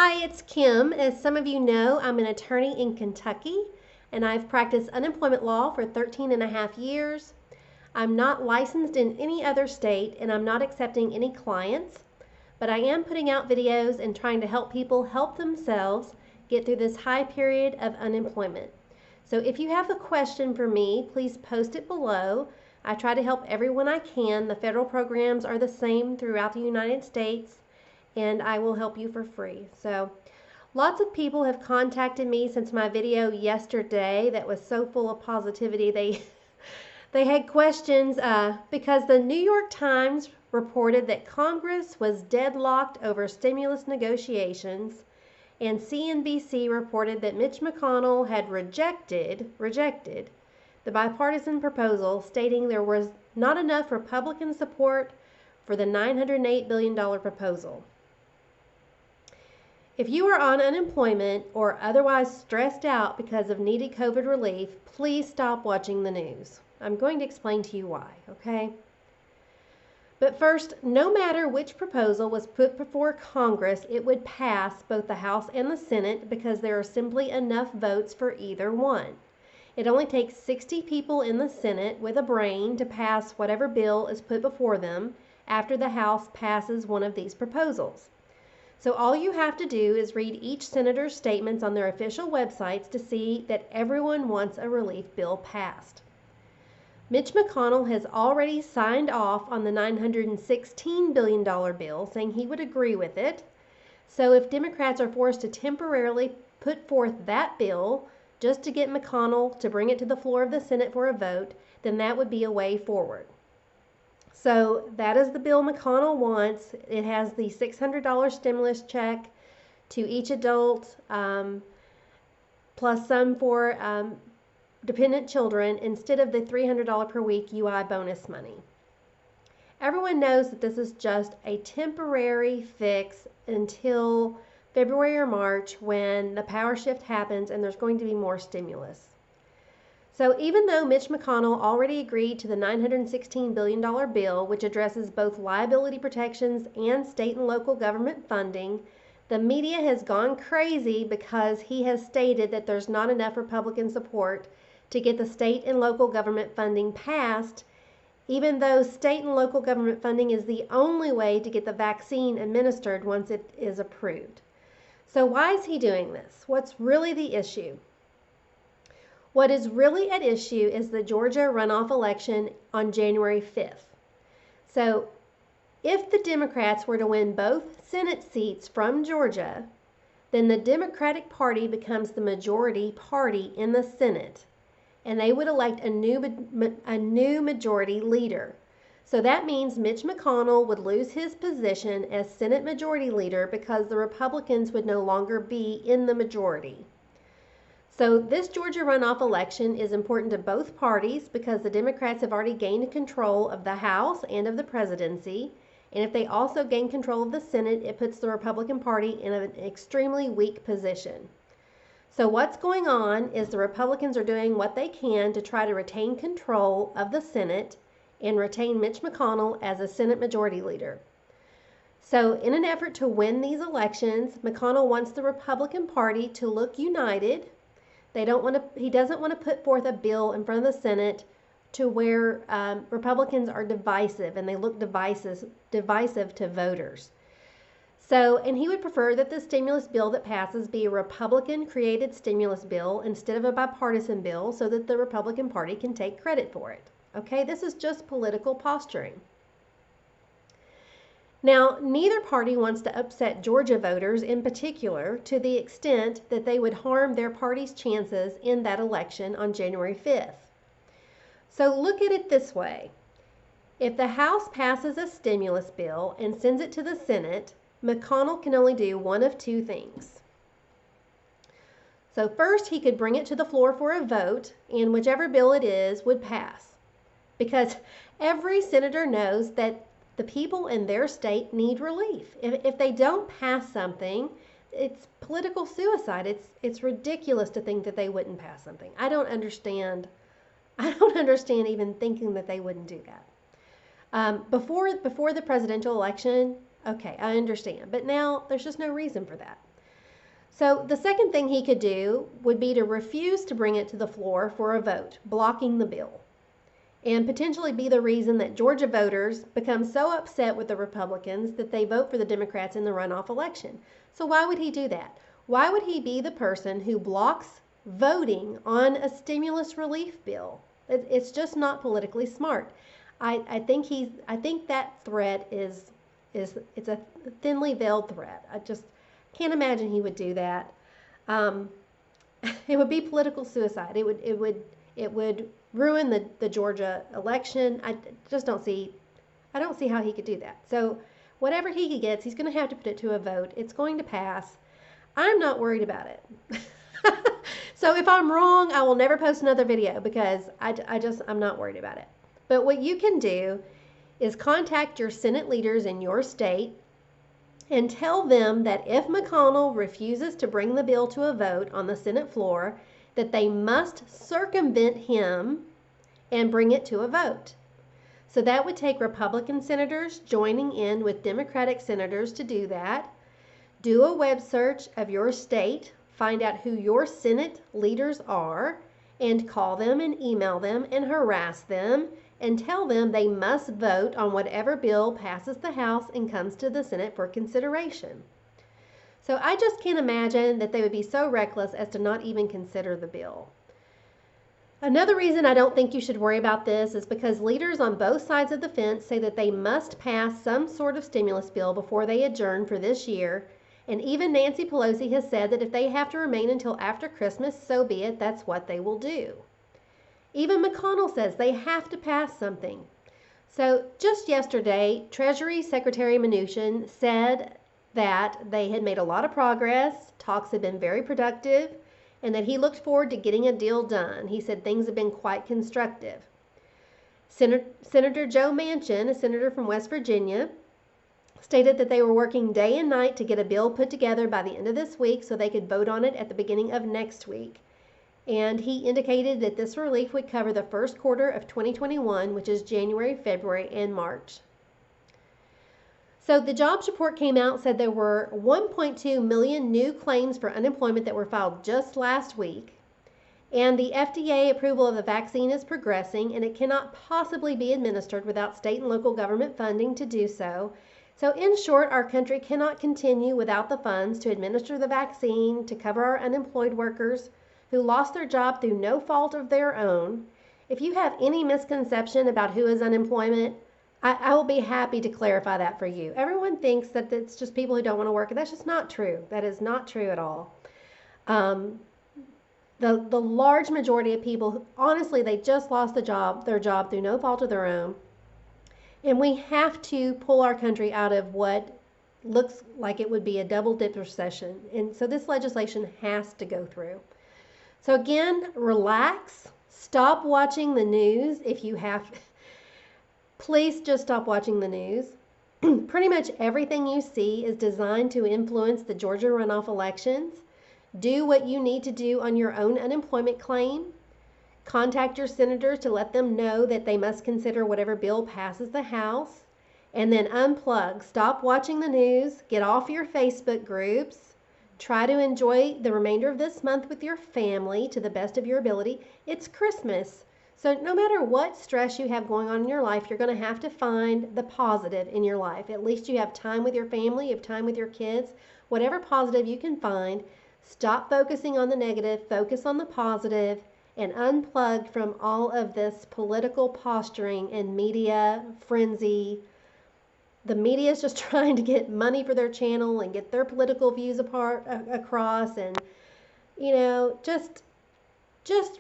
Hi, it's Kim. As some of you know, I'm an attorney in Kentucky, and I've practiced unemployment law for 13 and a half years. I'm not licensed in any other state, and I'm not accepting any clients, but I am putting out videos and trying to help people help themselves get through this high period of unemployment. So if you have a question for me, please post it below. I try to help everyone I can. The federal programs are the same throughout the United States, and I will help you for free. So lots of people have contacted me since my video yesterday that was so full of positivity. They had questions because the New York Times reported that Congress was deadlocked over stimulus negotiations, and CNBC reported that Mitch McConnell had rejected the bipartisan proposal, stating there was not enough Republican support for the $908 billion proposal. If you are on unemployment or otherwise stressed out because of needed COVID relief, please stop watching the news. I'm going to explain to you why, okay? But first, no matter which proposal was put before Congress, it would pass both the House and the Senate because there are simply enough votes for either one. It only takes 60 people in the Senate with a brain to pass whatever bill is put before them after the House passes one of these proposals. So all you have to do is read each senator's statements on their official websites to see that everyone wants a relief bill passed. Mitch McConnell has already signed off on the $916 billion bill, saying he would agree with it. So if Democrats are forced to temporarily put forth that bill just to get McConnell to bring it to the floor of the Senate for a vote, then that would be a way forward. So that is the bill McConnell wants. It has the $600 stimulus check to each adult, plus some for dependent children, instead of the $300 per week UI bonus money. Everyone knows that this is just a temporary fix until February or March, when the power shift happens and there's going to be more stimulus. So even though Mitch McConnell already agreed to the $916 billion bill, which addresses both liability protections and state and local government funding, the media has gone crazy because he has stated that there's not enough Republican support to get the state and local government funding passed, even though state and local government funding is the only way to get the vaccine administered once it is approved. So why is he doing this? What's really the issue? What is really at issue is the Georgia runoff election on January 5th. So if the Democrats were to win both Senate seats from Georgia, then the Democratic Party becomes the majority party in the Senate, and they would elect a new majority leader. So that means Mitch McConnell would lose his position as Senate Majority Leader because the Republicans would no longer be in the majority. So this Georgia runoff election is important to both parties because the Democrats have already gained control of the House and of the presidency. And if they also gain control of the Senate, it puts the Republican Party in an extremely weak position. So what's going on is the Republicans are doing what they can to try to retain control of the Senate and retain Mitch McConnell as a Senate Majority Leader. So in an effort to win these elections, McConnell wants the Republican Party to look united. He doesn't want to put forth a bill in front of the Senate to where Republicans are divisive and they look divisive to voters. So, and he would prefer that the stimulus bill that passes be a Republican-created stimulus bill instead of a bipartisan bill so that the Republican Party can take credit for it. Okay, this is just political posturing. Now, neither party wants to upset Georgia voters in particular to the extent that they would harm their party's chances in that election on January 5th. So look at it this way. If the House passes a stimulus bill and sends it to the Senate, McConnell can only do one of two things. So first, he could bring it to the floor for a vote, and whichever bill it is would pass. Because every senator knows that the people in their state need relief. If they don't pass something, it's political suicide. It's ridiculous to think that they wouldn't pass something. I don't understand even thinking that they wouldn't do that. Before the presidential election, okay, I understand. But now there's just no reason for that. So the second thing he could do would be to refuse to bring it to the floor for a vote, blocking the bill, and potentially be the reason that Georgia voters become so upset with the Republicans that they vote for the Democrats in the runoff election. So why would he do that? Why would he be the person who blocks voting on a stimulus relief bill? It's just not politically smart. I think that threat is it's a thinly veiled threat. I just can't imagine he would do that. Um, it would be political suicide. It would ruin the Georgia election. I don't see how he could do that. So whatever he gets, he's going to have to put it to a vote. It's going to pass. I'm not worried about it. So if I'm wrong, I will never post another video because I'm not worried about it. But what you can do is contact your Senate leaders in your state and tell them that if McConnell refuses to bring the bill to a vote on the Senate floor, that they must circumvent him and bring it to a vote. So that would take Republican senators joining in with Democratic senators to do that. Do a web search of your state, find out who your Senate leaders are, and call them and email them and harass them and tell them they must vote on whatever bill passes the House and comes to the Senate for consideration. So I just can't imagine that they would be so reckless as to not even consider the bill. Another reason I don't think you should worry about this is because leaders on both sides of the fence say that they must pass some sort of stimulus bill before they adjourn for this year. And even Nancy Pelosi has said that if they have to remain until after Christmas, so be it, that's what they will do. Even McConnell says they have to pass something. So just yesterday, Treasury Secretary Mnuchin said that they had made a lot of progress, talks had been very productive, and that he looked forward to getting a deal done. He said things have been quite constructive. Senator Joe Manchin, a senator from West Virginia, stated that they were working day and night to get a bill put together by the end of this week so they could vote on it at the beginning of next week. And he indicated that this relief would cover the first quarter of 2021, which is January, February, and March. So the jobs report came out, said there were 1.2 million new claims for unemployment that were filed just last week. And the FDA approval of the vaccine is progressing, and it cannot possibly be administered without state and local government funding to do so. So in short, our country cannot continue without the funds to administer the vaccine, to cover our unemployed workers who lost their job through no fault of their own. If you have any misconception about who is unemployment, I will be happy to clarify that for you. Everyone thinks that it's just people who don't want to work, and that's just not true. That is not true at all. The large majority of people, honestly, they just lost their job through no fault of their own. And we have to pull our country out of what looks like it would be a double dip recession. And so this legislation has to go through. So again, relax. Stop watching the news if you have. Please just stop watching the news. Pretty much everything you see is designed to influence the Georgia runoff elections. Do what you need to do on your own unemployment claim. Contact your senators to let them know that they must consider whatever bill passes the House. And then unplug. Stop watching the news. Get off your Facebook groups. Try to enjoy the remainder of this month with your family to the best of your ability. It's Christmas. So no matter what stress you have going on in your life, you're going to have to find the positive in your life. At least you have time with your family, you have time with your kids. Whatever positive you can find, stop focusing on the negative, focus on the positive, and unplug from all of this political posturing and media frenzy. The media is just trying to get money for their channel and get their political views across, and just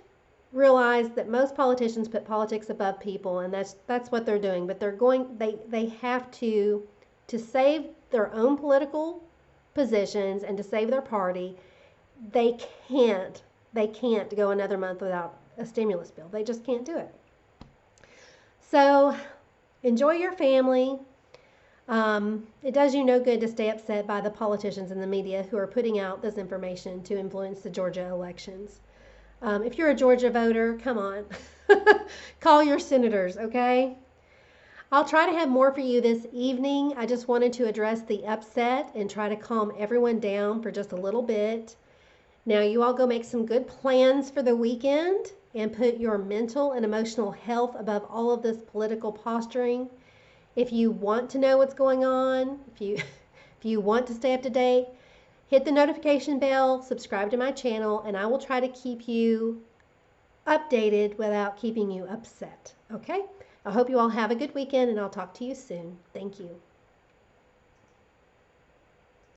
realize that most politicians put politics above people, and that's what they're doing. But they have to save their own political positions and to save their party. They can't go another month without a stimulus bill. They just can't do it. So enjoy your family. It does you no good to stay upset by the politicians and the media who are putting out this information to influence the Georgia elections. If you're a Georgia voter, come on. Call your senators, okay? I'll try to have more for you this evening. I just wanted to address the upset and try to calm everyone down for just a little bit. Now, you all go make some good plans for the weekend and put your mental and emotional health above all of this political posturing. If you want to know what's going on, if you want to stay up to date, hit the notification bell, subscribe to my channel, and I will try to keep you updated without keeping you upset. Okay? I hope you all have a good weekend, and I'll talk to you soon. Thank you.